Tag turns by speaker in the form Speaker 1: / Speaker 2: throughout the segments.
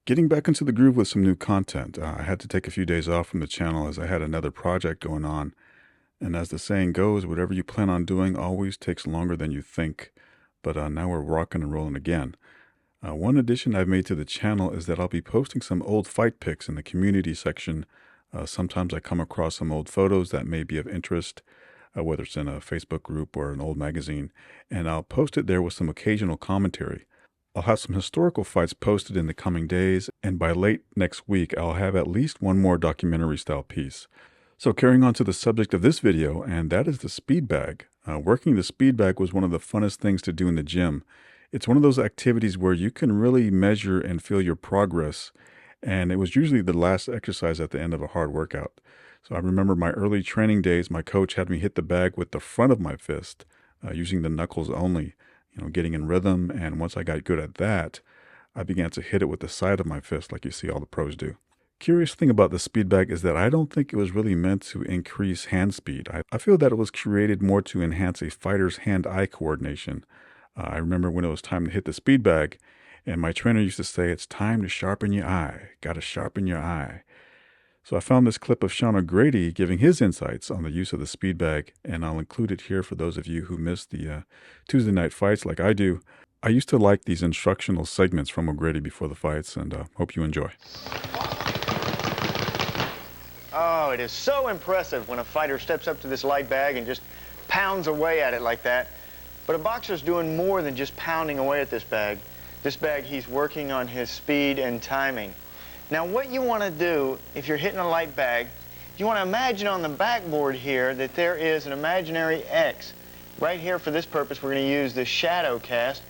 Speaker 1: Getting back into the groove with some new content. I had to take a few days off from the channel as I had another project going on. And as the saying goes, whatever you plan on doing always takes longer than you think. But now we're rocking and rolling again. One addition I've made to the channel is that I'll be posting some old fight pics in the community section. Sometimes I come across some old photos that may be of interest, whether it's in a Facebook group or an old magazine, and I'll post it there with some occasional commentary. I'll have some historical fights posted in the coming days, and by late next week, I'll have at least one more documentary-style piece. So carrying on to the subject of this video, and that is the speed bag. Working the speed bag was one of the funnest things to do in the gym. It's one of those activities where you can really measure and feel your progress, and it was usually the last exercise at the end of a hard workout. So I remember my early training days, my coach had me hit the bag with the front of my fist, using the knuckles only, getting in rhythm. And once I got good at that, I began to hit it with the side of my fist like you see all the pros do. Curious thing about the speed bag is that I don't think it was really meant to increase hand speed. I feel that it was created more to enhance a fighter's hand-eye coordination. I remember when it was time to hit the speed bag, and my trainer used to say, "It's time to sharpen your eye. Got to sharpen your eye." So I found this clip of Sean O'Grady giving his insights on the use of the speed bag, and I'll include it here for those of you who missed the Tuesday night fights like I do. I used to like these instructional segments from O'Grady before the fights, and hope you enjoy.
Speaker 2: Oh, it is so impressive when a fighter steps up to this light bag and just pounds away at it like that. But a boxer's doing more than just pounding away at this bag. This bag, he's working on his speed and timing. Now, what you want to do, if you're hitting a light bag, you want to imagine on the backboard here that there is an imaginary X. Right here, for this purpose, we're going to use the shadow cast.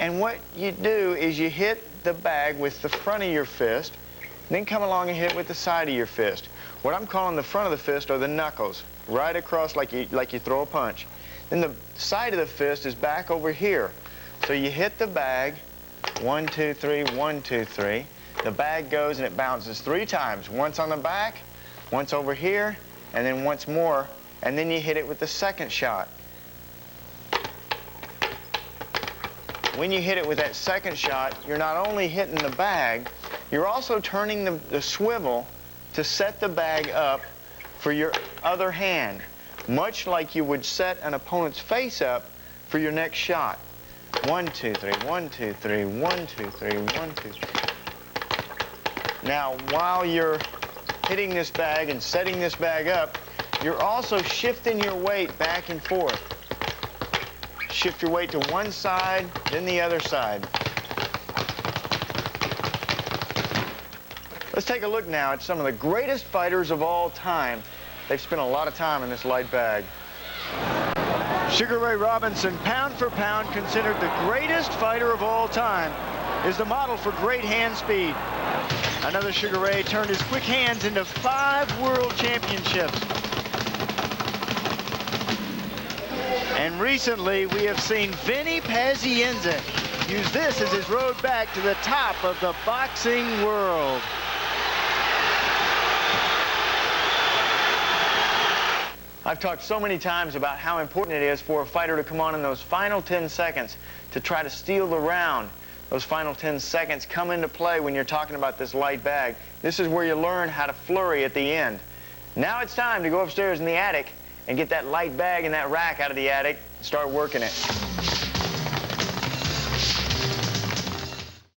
Speaker 2: And what you do is you hit the bag with the front of your fist, then come along and hit it with the side of your fist. What I'm calling the front of the fist are the knuckles, right across like you throw a punch. Then the side of the fist is back over here. So you hit the bag, 1, 2, 3, 1, 2, 3. The bag goes and it bounces 3 times. Once on the back, once over here, and then once more, and then you hit it with the second shot. When you hit it with that second shot, you're not only hitting the bag, you're also turning the swivel to set the bag up for your other hand, much like you would set an opponent's face up for your next shot. 1, 2, 3, 1, 2, 3, 1, 2, 3, 1, 2, 3. Now, while you're hitting this bag and setting this bag up, you're also shifting your weight back and forth. Shift your weight to one side, then the other side. Let's take a look now at some of the greatest fighters of all time. They've spent a lot of time in this light bag. Sugar Ray Robinson, pound for pound, considered the greatest fighter of all time, is the model for great hand speed. Another Sugar Ray turned his quick hands into 5 world championships. And recently, we have seen Vinny Pazienza use this as his road back to the top of the boxing world. I've talked so many times about how important it is for a fighter to come on in those final 10 seconds to try to steal the round. Those final 10 seconds come into play when you're talking about this light bag. This is where you learn how to flurry at the end. Now it's time to go upstairs in the attic and get that light bag and that rack out of the attic and start working it.